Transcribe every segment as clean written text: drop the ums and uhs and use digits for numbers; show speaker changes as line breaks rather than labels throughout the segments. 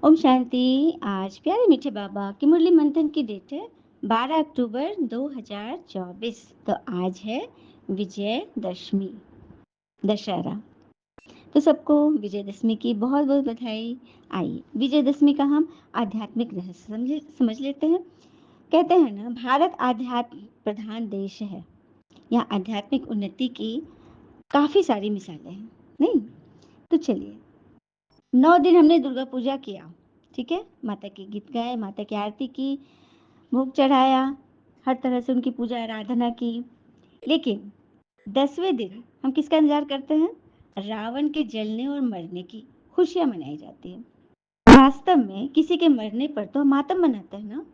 ओम शांति। आज प्यारे मीठे बाबा की मुरली मंथन की डेट है 12 अक्टूबर 2024। तो आज है विजयदशमी, दशहरा। तो सबको विजयदशमी की बहुत बहुत बधाई। आइए विजयदशमी का हम आध्यात्मिक रहस्य समझ लेते हैं। कहते हैं ना, भारत आध्यात्म प्रधान देश है। यहाँ आध्यात्मिक उन्नति की काफी सारी मिसालें हैं। नहीं तो चलिए, 9 दिन हमने दुर्गा पूजा किया। ठीक है, माता के गीत गाए, माता की आरती की, भोग चढ़ाया, हर तरह से उनकी पूजा आराधना की। लेकिन 10वें दिन हम किसका इंतजार करते हैं? रावण के जलने और मरने की खुशियां मनाई जाती है। वास्तव में किसी के मरने पर तो मातम मनाते हैं ना,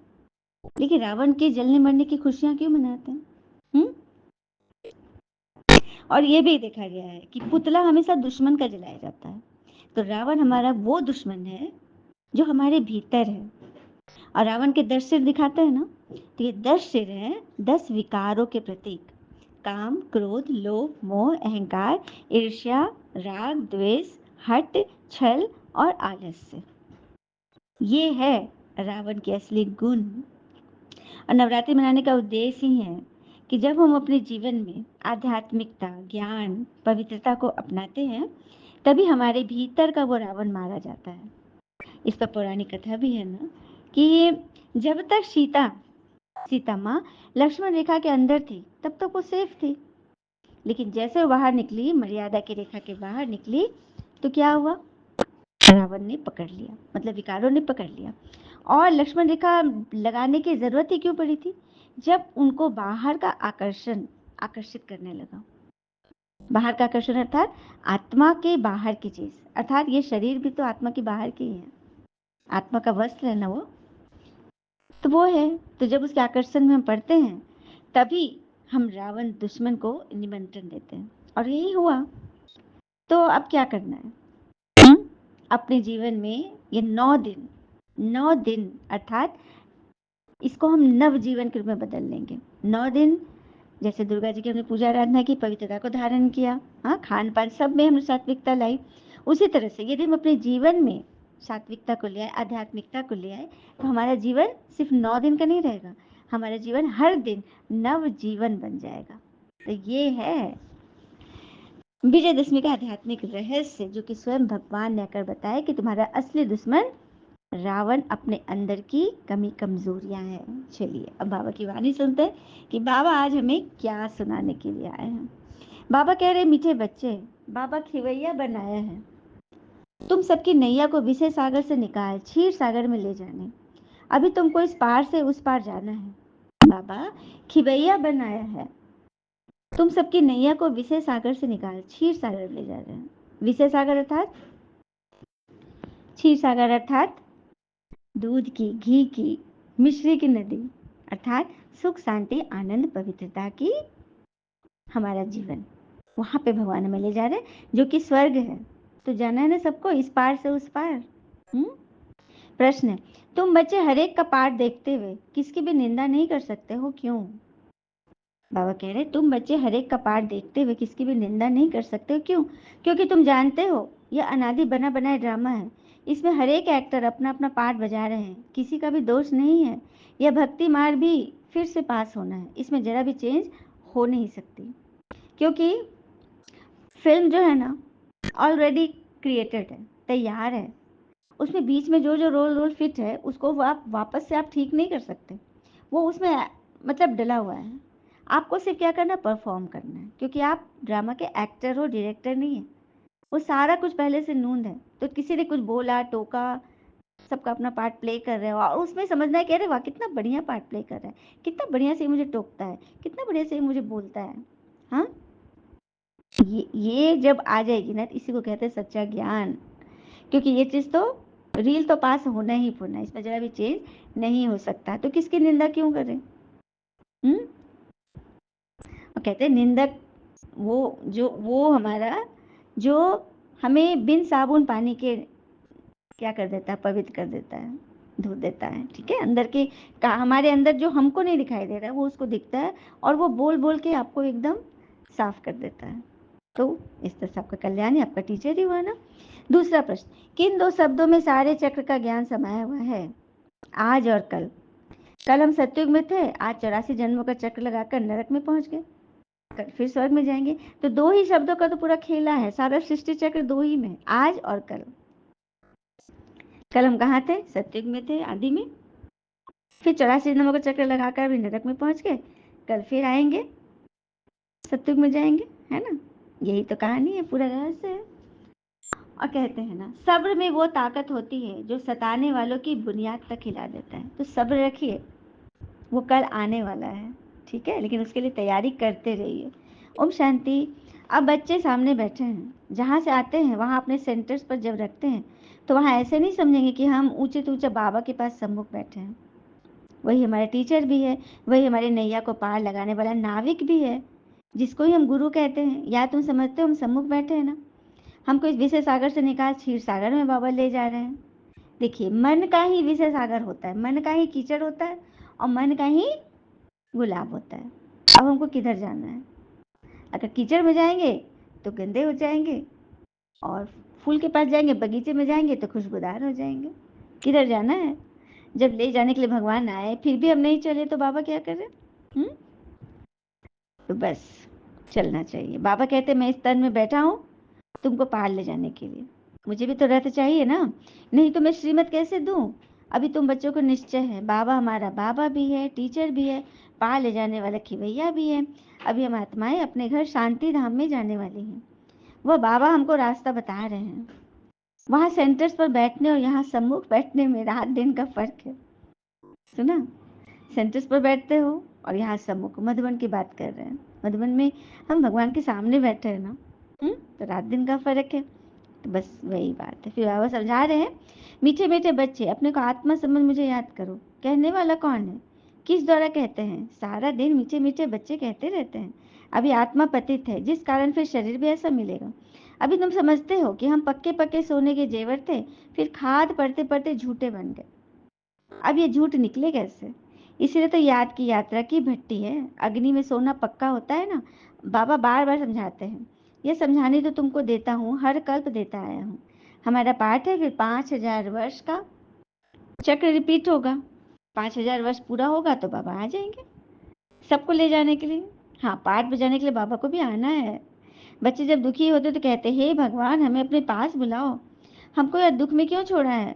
लेकिन रावण के जलने मरने की खुशियां क्यों मनाते हैं? और ये भी देखा गया है कि पुतला हमेशा दुश्मन का जलाया जाता है। तो रावण हमारा वो दुश्मन है जो हमारे भीतर है। और रावण के 10 सिर दिखाते हैं ना, तो ये 10 सिर हैं 10 विकारों के प्रतीक। काम, क्रोध, लोभ, मोह, अहंकार, ईर्ष्या, राग, द्वेष, हट, छल और आलस्य। ये है रावण के असली गुण। और नवरात्रि मनाने का उद्देश्य ही है कि जब हम अपने जीवन में आध्यात्मिकता, ज्ञान, पवित्रता को अपनाते हैं, तभी हमारे भीतर का वो रावण मारा जाता है। इस पर पौराणिक कथा भी है ना, कि जब तक सीता माँ लक्ष्मण रेखा के अंदर थी तब तक वो सेफ थी। लेकिन जैसे वो बाहर निकली, मर्यादा की रेखा के बाहर निकली, तो क्या हुआ? रावण ने पकड़ लिया, मतलब विकारों ने पकड़ लिया। और लक्ष्मण रेखा लगाने की जरूरत ही क्यों पड़ी थी? जब उनको बाहर का आकर्षित करने लगा। बाहर का आकर्षण अर्थात आत्मा के बाहर की चीज, अर्थात ये शरीर भी तो आत्मा के बाहर की है, आत्मा का वस्त्र है ना वो, तो वो है। तो जब उसके आकर्षण में हम पड़ते हैं, तभी हम रावण दुश्मन को निमंत्रण देते हैं, और यही हुआ। तो अब क्या करना है? अपने जीवन में ये 9 दिन अर्थात इसको हम नव जीवन के रूप में बदल लेंगे। 9 दिन जैसे दुर्गा जी की हमने पूजा आराधना की, पवित्रता को धारण किया, हाँ, खान पान सब में हमने सात्विकता लाई। उसी तरह से यदि हम अपने जीवन में सात्विकता को ले आए, आध्यात्मिकता को ले आए, तो हमारा जीवन सिर्फ 9 दिन का नहीं रहेगा, हमारा जीवन हर दिन नव जीवन बन जाएगा। तो ये है विजयदशमी का आध्यात्मिक रहस्य, जो कि स्वयं भगवान ने आकर बताया कि तुम्हारा असली दुश्मन रावण अपने अंदर की कमी कमजोरियां हैं। चलिए अब बाबा की वाणी सुनते हैं कि बाबा आज हमें क्या सुनाने के लिए आए हैं। बाबा कह रहे, मीठे बच्चे, बाबा खिवैया बनाया है तुम सबकी नैया को विषय सागर से निकाल क्षीर सागर में ले जाने। अभी तुमको इस पार से उस पार जाना है। बाबा खिवैया बनाया है तुम सबकी नैया को विषय सागर से निकाल क्षीर सागर में ले जा रहे हैं। विषय सागर अर्थात क्षीर सागर अर्थात दूध की, घी की, मिश्री की नदी, अर्थात सुख, शांति, आनंद, पवित्रता की हमारा जीवन। वहां पे भगवान हमें ले जा रहे हैं, जो कि स्वर्ग है। तो जाना है ना सबको, इस पार से उस पार। प्रश्न है, तुम बच्चे हरेक का पाठ देखते हुए किसकी भी निंदा नहीं कर सकते हो, क्यों? बाबा कह रहे, तुम बच्चे हरेक का पाठ देखते हुए किसकी भी निंदा नहीं कर सकते हो, क्यों? क्योंकि तुम जानते हो यह अनादि बना बनाया ड्रामा है। इसमें हर एक एक्टर अपना अपना पार्ट बजा रहे हैं, किसी का भी दोष नहीं है। यह भक्ति मार्ग भी फिर से पास होना है, इसमें जरा भी चेंज हो नहीं सकती, क्योंकि फिल्म जो है ना ऑलरेडी क्रिएटेड है, तैयार है। उसमें बीच में जो जो रोल फिट है उसको आप वापस से आप ठीक नहीं कर सकते। वो उसमें मतलब डला हुआ है। आपको सिर्फ क्या करना, परफॉर्म करना है, क्योंकि आप ड्रामा के एक्टर हो, डायरेक्टर नहीं है। वो सारा कुछ पहले से नूंद है। तो किसी ने कुछ बोला, टोका, सबका अपना पार्ट प्ले कर रहे हो, और उसमें समझना है, कह रहे वाह कितना बढ़िया पार्ट प्ले कर रहा है, कितना बढ़िया से मुझे टोकता है, कितना बढ़िया से मुझे बोलता है। हाँ, ये जब आ जाएगी ना, तो इसी को कहते हैं सच्चा ज्ञान। क्योंकि ये चीज तो रील तो पास होना ही होना है, इसमें जरा भी चेंज नहीं हो सकता। तो किसकी निंदा क्यों करें? और कहते हैं निंदक वो हमारा जो हमें बिन साबुन पानी के क्या कर देता है, पवित्र कर देता है, धो देता है। ठीक है, अंदर के हमारे अंदर जो हमको नहीं दिखाई दे रहा है वो उसको दिखता है, और वो बोल बोल के आपको एकदम साफ कर देता है। तो इस तरह से आपका कल्याण ही आपका टीचर ही हुआ ना। दूसरा प्रश्न, किन दो शब्दों में सारे चक्र का ज्ञान समाया हुआ है? आज और कल। कल हम सतयुग में थे, आज 84 जन्मों का चक्र लगाकर नरक में पहुंच गए, कल फिर स्वर्ग में जाएंगे। तो दो ही शब्दों का तो पूरा खेला है, सारा सृष्टि चक्र दो ही में, आज और कल। कल हम कहाँ थे? सतयुग में थे, आदि में, फिर 84 जन्मों का चक्र लगाकर भी नरक में पहुंच गए, कल फिर आएंगे, सतयुग में जाएंगे, है ना? यही तो कहानी है, पूरा रहस्य है। और कहते हैं ना, सब्र में वो ताकत होती है जो सताने वालों की बुनियाद तक हिला देता है। तो सब्र रखिए, वो कल आने वाला है, ठीक है? लेकिन उसके लिए तैयारी करते रहिए। ओम शांति। अब बच्चे सामने बैठे हैं, जहाँ से आते हैं वहाँ अपने सेंटर्स पर जब रखते हैं तो वहाँ ऐसे नहीं समझेंगे कि हम ऊंचे तो ऊंचे बाबा के पास सम्मुख बैठे हैं। वही हमारे टीचर भी है, वही हमारे नैया को पार लगाने वाला नाविक भी है, जिसको ही हम गुरु कहते हैं। या तुम समझते हो हम सम्मुख बैठे हैं ना, हमको इस विषय सागर से निकाल क्षीर सागर में बाबा ले जा रहे हैं। देखिए, मन का ही विषय सागर होता है, मन का ही कीचड़ होता है, और मन का ही गुलाब होता है। अब हमको किधर जाना है? अगर कीचड़ में जाएंगे तो गंदे हो जाएंगे, और फूल के पास जाएंगे, बगीचे में जाएंगे तो खुशबूदार हो जाएंगे। किधर जाना है? जब ले जाने के लिए भगवान आए फिर भी हम नहीं चले तो बाबा क्या करें? तो बस चलना चाहिए। बाबा कहते मैं इस तन में बैठा हूँ तुमको पार ले जाने के लिए, मुझे भी तो रथ चाहिए ना, नहीं तो मैं श्रीमत कैसे दूं? अभी तुम बच्चों को निश्चय है, बाबा हमारा बाबा भी है, टीचर भी है, पार ले जाने वाला खिवैया भी है। अभी हम आत्माएं अपने घर शांति धाम में जाने वाली हैं, वह बाबा हमको रास्ता बता रहे हैं। वहाँ सेंटर्स पर बैठने और यहाँ सम्मुख बैठने में रात दिन का फर्क है, सुना? सेंटर्स पर बैठते हो और यहाँ सम्मुख, मधुबन की बात कर रहे हैं, मधुबन में हम भगवान के सामने बैठे हैं ना, तो रात दिन का फर्क है। तो बस वही बात है। फिर बाबा समझा रहे हैं, मीठे मीठे बच्चे अपने को आत्मा समझ मुझे याद करो। कहने वाला कौन है? किस द्वारा कहते हैं? सारा दिन मीठे मीठे बच्चे कहते रहते हैं। अभी आत्मा पतित है, जिस कारण फिर शरीर भी ऐसा मिलेगा। अभी तुम समझते हो कि हम पक्के पक्के सोने के जेवर थे, फिर खाद पड़ते पड़ते झूठे बन गए। अब ये झूठ निकले कैसे? इसीलिए तो याद की यात्रा की भट्टी है। अग्नि में सोना पक्का होता है ना, बाबा बार बार समझाते हैं। ये समझाने तो तुमको देता हूँ, हर कल्प देता आया हूँ। हमारा पाठ है, फिर 5000 वर्ष का चक्र रिपीट होगा। 5000 वर्ष पूरा होगा तो बाबा आ जाएंगे सबको ले जाने के लिए। हाँ, पाठ बजाने के लिए बाबा को भी आना है। बच्चे जब दुखी होते तो कहते, हे भगवान हमें अपने पास बुलाओ, हमको यह दुख में क्यों छोड़ा है?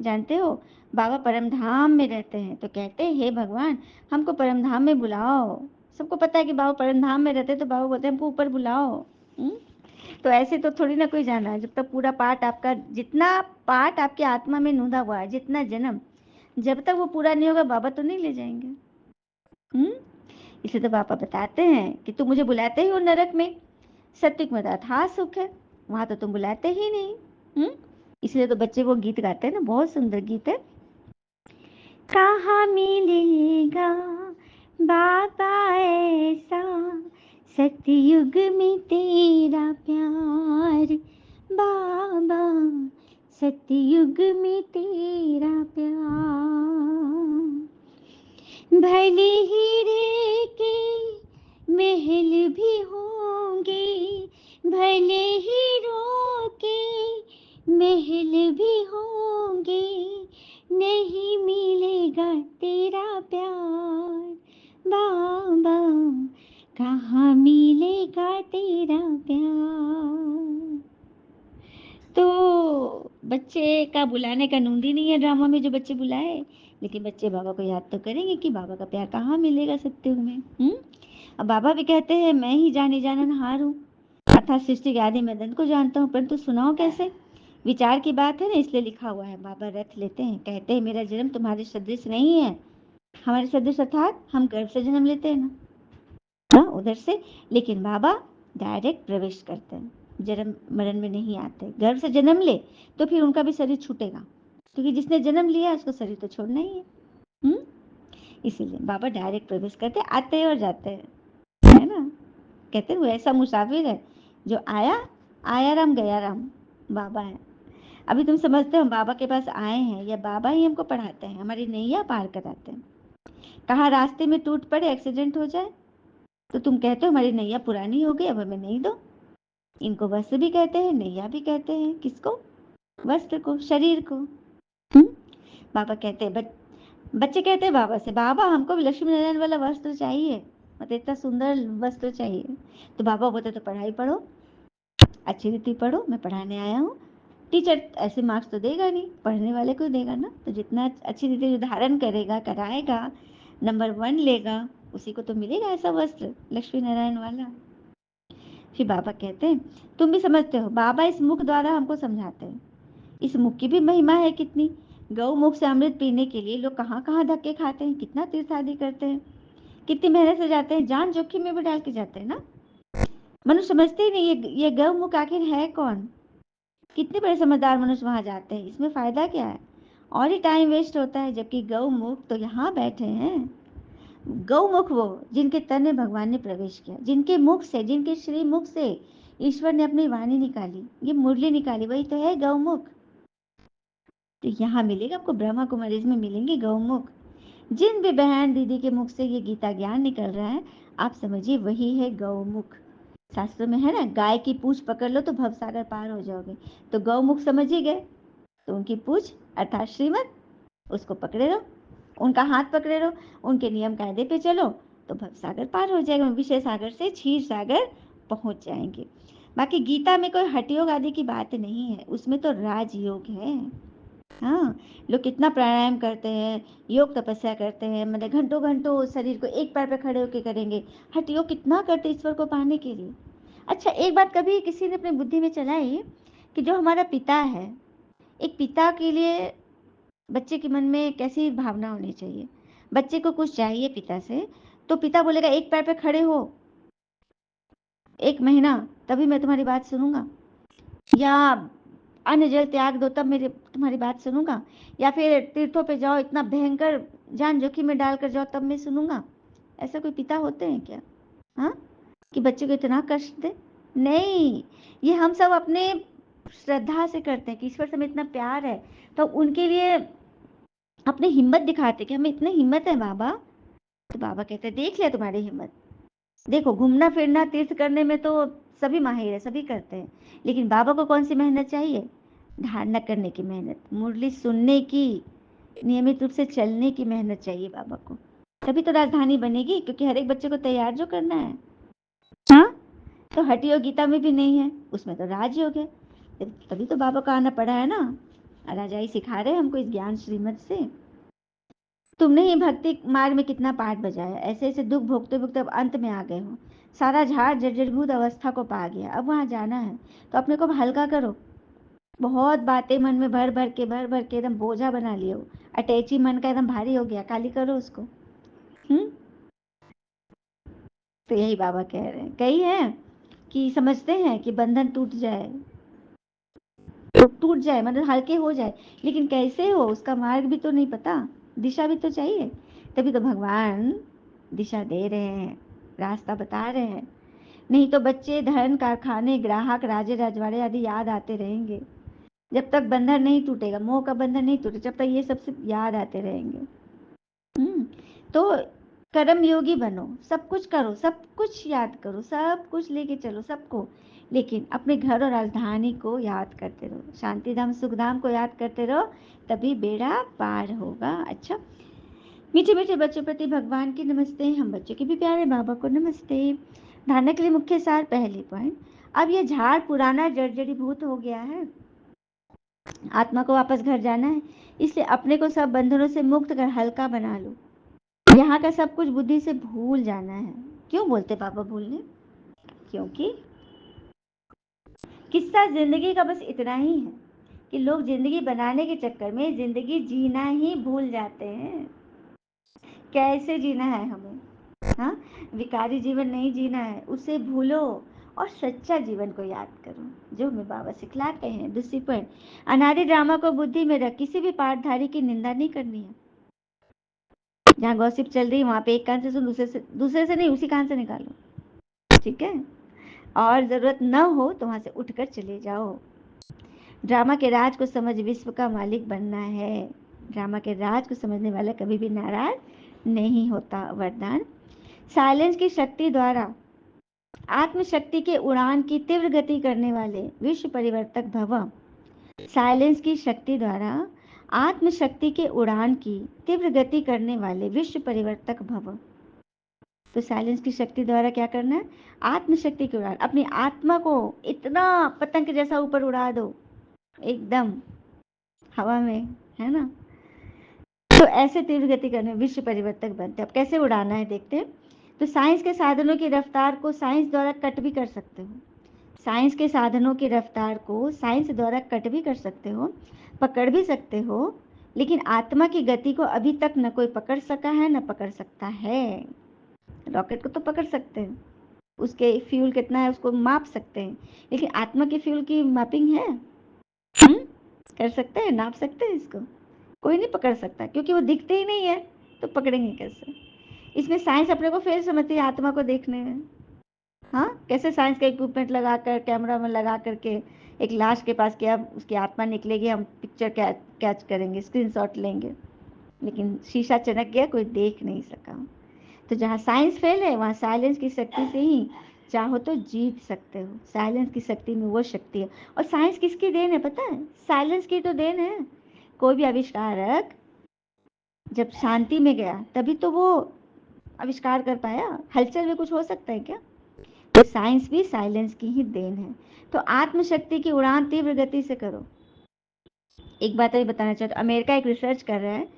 जानते हो, बाबा परम धाम में रहते हैं तो कहते हैं, हे भगवान हमको परम धाम में बुलाओ। सबको पता है कि बाबा परम धाम में रहते, तो बाबा बोलते हैं हमको ऊपर बुलाओ। हुँ? तो ऐसे तो थोड़ी ना कोई जाना है। जब तक पूरा पाठ आपका, जितना पाठ आपके आत्मा में नूंदा हुआ है, जितना जन्म, जब तक वो पूरा नहीं होगा बाबा तो नहीं ले जाएंगे। इसलिए तो पापा बताते हैं कि तुम मुझे बुलाते ही हो नरक में, सत्युग में था सुख है, वहां तो तुम बुलाते ही नहीं। इसलिए तो बच्चे वो गीत गाते हैं ना, बहुत सुंदर गीत है। कहाँ मिलेगा बाबा ऐसा, सतयुग में तेरा प्यार, बाबा सतयुग में तेरा प्यार। भले हीरे के महल भी होंगे, भले हीरों के महल भी होंगे, नहीं मिलेगा तेरा प्यार, बाबा कहाँ मिलेगा तेरा प्यार। तो बच्चे का बुलाने का नूंदी नहीं है ड्रामा में जो बच्चे बुलाए, लेकिन बच्चे बाबा को याद तो करेंगे कि बाबा का प्यार कहाँ मिलेगा सत्युग में। अब बाबा भी कहते हैं, मैं ही जाने जाननहार हूँ, अर्थात सृष्टि के आदि मैं दंत को जानता हूँ, परंतु सुनाओ कैसे? विचार की बात है ना, इसलिए लिखा हुआ है। बाबा रथ लेते हैं, कहते हैं मेरा जन्म तुम्हारे सदृश नहीं है। हमारे सदृश अर्थात हम गर्भ से जन्म लेते हैं ना, हाँ उधर से, लेकिन बाबा डायरेक्ट प्रवेश करते हैं, जन्म मरण में नहीं आते। गर्भ से जन्म ले तो फिर उनका भी शरीर छूटेगा, क्योंकि जिसने जन्म लिया उसको शरीर तो छोड़ना ही है। इसीलिए बाबा डायरेक्ट प्रवेश करते, आते हैं और जाते हैं, है ना? कहते हैं वो ऐसा मुसाफिर है जो आया आया राम गया राम, बाबा है। अभी तुम समझते हो हम बाबा के पास आए हैं, या बाबा ही हमको पढ़ाते हैं, हमारी नैया पार कराते हैं। कहाँ रास्ते में टूट पड़े, एक्सीडेंट हो जाए, तो तुम कहते हो हमारी नैया पुरानी हो गई, अब हमें नहीं दो। इनको वस्त्र भी कहते हैं, नैया भी कहते हैं। किसको? वस्त्र को, शरीर को। हम्म? बाबा कहते हैं, बच्चे कहते हैं बाबा से, बाबा हमको लक्ष्मी नारायण वाला वस्त्र चाहिए, मतलब इतना सुंदर वस्त्र चाहिए। तो बाबा बोलते तो पढ़ाई पढ़ो, अच्छी रीति पढ़ो, मैं पढ़ाने आया हूँ। टीचर ऐसे मार्क्स तो देगा नहीं, पढ़ने वाले को देगा ना। तो जितना अच्छी रीति धारण करेगा, कराएगा, नंबर 1 लेगा, उसी को तो मिलेगा ऐसा वस्त्र लक्ष्मी नारायण वाला। फिर बाबा कहते हैं, तुम भी समझते हो, बाबा इस मुख द्वारा हमको समझाते हैं। इस मुख की भी महिमा है कितनी। गौ मुख से अमृत पीने के लिए लोग कहाँ कहाँ धक्के खाते हैं, कितना तीर्थ आदि करते हैं, कितनी मेहनत से जाते हैं, जान जोखिम में भी डाल के जाते हैं ना। मनुष्य समझते ही नहीं ये गौ मुख आखिर है कौन। कितने बड़े समझदार मनुष्य वहां जाते हैं, इसमें फायदा क्या है, और ही टाइम वेस्ट होता है। जबकि गौ मुख तो यहाँ बैठे हैं। गौमुख वो जिनके तन में भगवान ने प्रवेश किया, जिनके मुख से, जिनके श्री मुख से ईश्वर ने अपनी वाणी निकाली, ये मुरली निकाली, वही तो है गौमुख। तो यहाँ मिलेगा आपको, ब्रह्मा कुमारी में मिलेंगे गौमुख। जिन भी बहन दीदी के मुख से ये गीता ज्ञान निकल रहा है, आप समझिए वही है गौमुख। शास्त्र में है ना, गाय की पूंछ पकड़ लो तो भवसागर पार हो जाओगे। तो गौमुख समझ ही गए, तो उनकी पूंछ अर्थात श्रीमत, उसको पकड़े रहो, उनका हाथ पकड़े रहो, उनके नियम कायदे पे चलो, तो भवसागर पार हो जाएगा। विषय सागर से क्षीर सागर पहुंच जाएंगे। बाकी गीता में कोई हठयोग आदि की बात नहीं है, उसमें तो राजयोग है। हाँ, लोग कितना प्राणायाम करते हैं, योग तपस्या करते हैं, मतलब घंटों घंटों शरीर को एक पैर पे खड़े होकर करेंगे। हठयोग कितना करते ईश्वर को पाने के लिए। अच्छा, एक बात कभी किसी ने अपनी बुद्धि में चलाई कि जो हमारा पिता है, एक पिता के लिए बच्चे के मन में कैसी भावना होनी चाहिए। बच्चे को कुछ चाहिए पिता से, तो पिता बोलेगा एक पैर पे खड़े हो 1 महीना, तभी मैं तुम्हारी बात सुनूंगा, या अन्न जल त्याग दो तब मेरी तुम्हारी बात सुनूंगा, या फिर तीर्थों पे जाओ, इतना भयंकर जान जोखिम में डालकर जाओ तब मैं सुनूंगा। ऐसा कोई पिता होते हैं क्या? हाँ, कि बच्चे को इतना कष्ट दे? नहीं, ये हम सब अपने श्रद्धा से करते हैं कि ईश्वर से हमें इतना प्यार है, तो उनके लिए अपनी हिम्मत दिखाते कि हमें इतनी हिम्मत है बाबा। तो बाबा कहते हैं, देख लिया तुम्हारी हिम्मत। देखो, घूमना फिरना तीर्थ करने में तो सभी माहिर है, सभी करते हैं, लेकिन बाबा को कौन सी मेहनत चाहिए? धारणा करने की मेहनत, मुरली सुनने की, नियमित रूप से चलने की मेहनत चाहिए बाबा को। तभी तो राजधानी बनेगी, क्योंकि हर एक बच्चे को तैयार जो करना है। हाँ, तो हठी योग गीता में भी नहीं है, उसमें तो राजयोग है। तभी तो बाबा का आना पड़ा है ना, राजा ही सिखा रहे हैं हमको इस ज्ञान श्रीमत से। तुमने ही भक्ति मार्ग में कितना पाठ बजाया, ऐसे ऐसे दुख भोगते भोगते अब अंत में आ गए हो, सारा झाड़ जर्जरभूत अवस्था को पा गया, अब वहां जाना है, तो अपने को हल्का करो। बहुत बातें मन में भर भर के एकदम बोझा बना लियो, अटैची मन का एकदम भारी हो गया, खाली करो उसको। हम्म। तो यही बाबा कह रहे हैं। कई है कि समझते हैं कि बंधन टूट जाए, तो टूट जाए मतलब हल्के हो जाए, लेकिन कैसे हो उसका मार्ग भी तो नहीं पता, दिशा भी तो चाहिए। तभी तो भगवान दिशा दे रहे हैं, रास्ता बता रहे हैं। नहीं तो बच्चे, धन, कारखाने, ग्राहक, राजे रजवाड़े आदि याद आते रहेंगे। जब तक बंधन नहीं टूटेगा, मोह का बंधन नहीं टूटे, जब तक ये सबसे याद आते रहेंगे। हम्म। तो कर्म योगी बनो, सब कुछ करो, सब कुछ याद करो, सब कुछ लेके चलो सबको, लेकिन अपने घर और राजधानी को याद करते रहो, शांति धाम सुख धाम को याद करते रहो, तभी बेड़ा पार होगा। अच्छा, मीठे मीठे बच्चों प्रति भगवान की नमस्ते, हम बच्चों के भी प्यारे बाबा को नमस्ते। धारणा के लिए मुख्य सार, पहले पॉइंट, अब ये झाड़ पुराना जर्जरीभूत हो गया है, आत्मा को वापस घर जाना है, इसलिए अपने को सब बंधनों से मुक्त कर हल्का बना लो। यहाँ का सब कुछ बुद्धि से भूल जाना है। क्यों बोलते पापा भूलने? क्योंकि किस्सा जिंदगी का बस इतना ही है कि लोग जिंदगी बनाने के चक्कर में जिंदगी जीना ही भूल जाते हैं। कैसे जीना है हमें? हाँ, विकारी जीवन नहीं जीना है, उसे भूलो और सच्चा जीवन को याद करो, जो हमें बाबा सिखलाते हैं। दूसरी पॉइंट, अनादि ड्रामा को बुद्धि में रख किसी भी पाठधारी की निंदा नहीं करनी है। जहाँ गॉसिप चल रही है वहां पे एक कान से सुन, दूसरे से नहीं, उसी कान से निकालो, ठीक है? और जरूरत न हो तो वहां से उठकर चले जाओ। ड्रामा के राज को समझ विश्व का मालिक बनना है। ड्रामा के राज को समझने वाला कभी भी नाराज नहीं होता। वरदान, साइलेंस की शक्ति द्वारा आत्मशक्ति के उड़ान की तीव्र गति करने वाले विश्व परिवर्तक भव। साइलेंस की शक्ति द्वारा आत्मशक्ति के उड़ान की तीव्र गति करने वाले विश्व परिवर्तक भव। तो साइलेंस की शक्ति द्वारा क्या करना है? आत्मशक्ति की उड़ान, अपनी आत्मा को इतना पतंग जैसा ऊपर उड़ा दो, एकदम हवा में, है ना। तो ऐसे तीव्र गति करने विश्व परिवर्तक बनते हैं। अब कैसे उड़ाना है देखते हैं। तो साइंस के साधनों की रफ्तार को साइंस द्वारा कट भी कर सकते हो। साइंस के साधनों की रफ्तार को साइंस द्वारा कट भी कर सकते हो, पकड़ भी सकते हो, लेकिन आत्मा की गति को अभी तक न कोई पकड़ सका है न पकड़ सकता है। रॉकेट को तो पकड़ सकते हैं, उसके फ्यूल कितना है उसको माप सकते हैं, लेकिन आत्मा के फ्यूल की मैपिंग है? कर सकते हैं, नाप सकते हैं इसको? कोई नहीं पकड़ सकता, क्योंकि वो दिखते ही नहीं है, तो पकड़ेंगे कैसे? इसमें साइंस अपने को फेल समझती है आत्मा को देखने में। हाँ, कैसे साइंस का इक्विपमेंट लगाकर, कैमरा में लगा करके एक लाश के पास क्या उसकी आत्मा निकलेगी, हम पिक्चर कैच करेंगे, स्क्रीनशॉट लेंगे, लेकिन शीशा चनक गया, कोई देख नहीं सका। तो जहाँ साइंस फेल है वहाँ साइलेंस की शक्ति से ही चाहो तो जीत सकते हो। साइलेंस की शक्ति में वो शक्ति है। और साइंस किसकी देन है पता है? साइलेंस की तो देन है। कोई भी आविष्कारक जब शांति में गया तभी तो वो आविष्कार कर पाया। हलचल में कुछ हो सकता है क्या? तो साइंस भी साइलेंस की ही देन है। तो आत्मशक्ति की उड़ान तीव्र गति से करो। एक बात अभी बताना चाहता हूँ, अमेरिका एक रिसर्च कर रहा है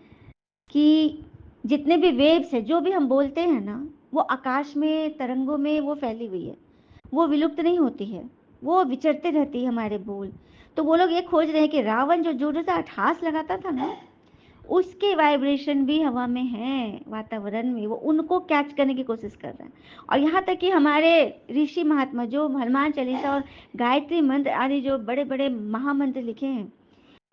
कि जितने भी वेव्स है, जो भी हम बोलते हैं ना, वो आकाश में तरंगों में वो फैली हुई है, वो विलुप्त नहीं होती है, वो विचरते रहती है हमारे बोल। तो वो लोग ये खोज रहे हैं कि रावण जो जोर से अट्ठास लगाता था ना, उसके वाइब्रेशन भी हवा में है, वातावरण में, वो उनको कैच करने की कोशिश कर रहे हैं। और यहाँ तक कि हमारे ऋषि महात्मा जो हनुमान चालीसा और गायत्री मंत्र आदि जो बड़े बड़े महामंत्र लिखे हैं,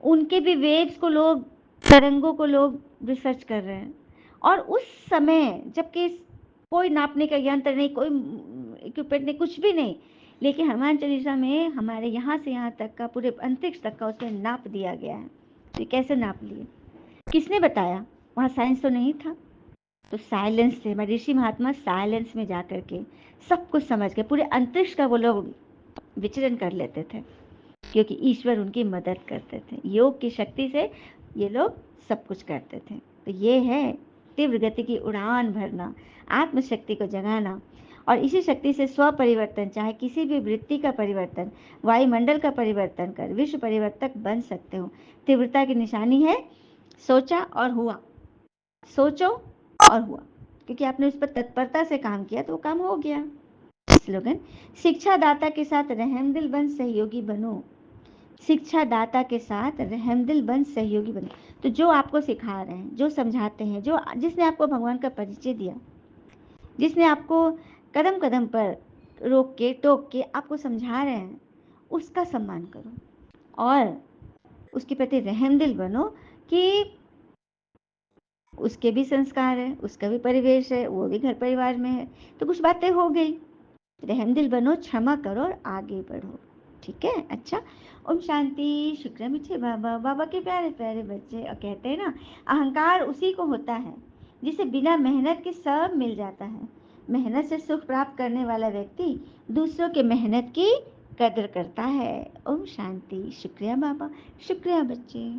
उनके भी वेव्स को लोग, तरंगों को लोग रिसर्च कर रहे हैं। और उस समय जबकि कोई नापने का यंत्र नहीं, कोई इक्विपमेंट नहीं, कुछ भी नहीं, लेकिन हनुमान चालीसा में हमारे यहाँ से यहाँ तक का, पूरे अंतरिक्ष तक का उसमें नाप दिया गया है। तो कैसे नाप लिए? किसने बताया? वहाँ साइंस तो नहीं था। तो साइलेंस से ऋषि महात्मा साइलेंस में जा कर के सब कुछ समझ के पूरे अंतरिक्ष का वो लोग विचरण कर लेते थे, क्योंकि ईश्वर उनकी मदद करते थे। योग की शक्ति से ये लोग सब कुछ करते थे। तो ये है तीव्र गति की उड़ान भरना, आत्मशक्ति को जगाना, और इसी शक्ति से स्व परिवर्तन, चाहे किसी भी वृत्ति का परिवर्तन, वायुमंडल का परिवर्तन कर विश्व परिवर्तक बन सकते हो। तीव्रता की निशानी है सोचा और हुआ। सोचो और हुआ, क्योंकि आपने उस पर तत्परता से काम किया तो वो काम हो गया। स्लोगन, शिक्षा दाता के साथ रहमदिल बन सहयोगी बनो। शिक्षा दाता के साथ रहमदिल बन सहयोगी बनो। तो जो आपको सिखा रहे हैं, जो समझाते हैं, जो जिसने आपको भगवान का परिचय दिया, जिसने आपको कदम कदम पर रोक के टोक के आपको समझा रहे हैं, उसका सम्मान करो और उसके प्रति रहमदिल बनो कि उसके भी संस्कार है, उसका भी परिवेश है, वो भी घर परिवार में है, तो कुछ बातें हो गई। रहमदिल बनो, क्षमा करो और आगे बढ़ो। ठीक है? अच्छा, ओम शांति। शुक्र मीठे बाबा, बाबा के प्यारे प्यारे बच्चे। और कहते हैं ना, अहंकार उसी को होता है जिसे बिना मेहनत के सब मिल जाता है। मेहनत से सुख प्राप्त करने वाला व्यक्ति दूसरों के मेहनत की कदर करता है। ओम शांति। शुक्रिया बाबा, शुक्रिया बच्चे।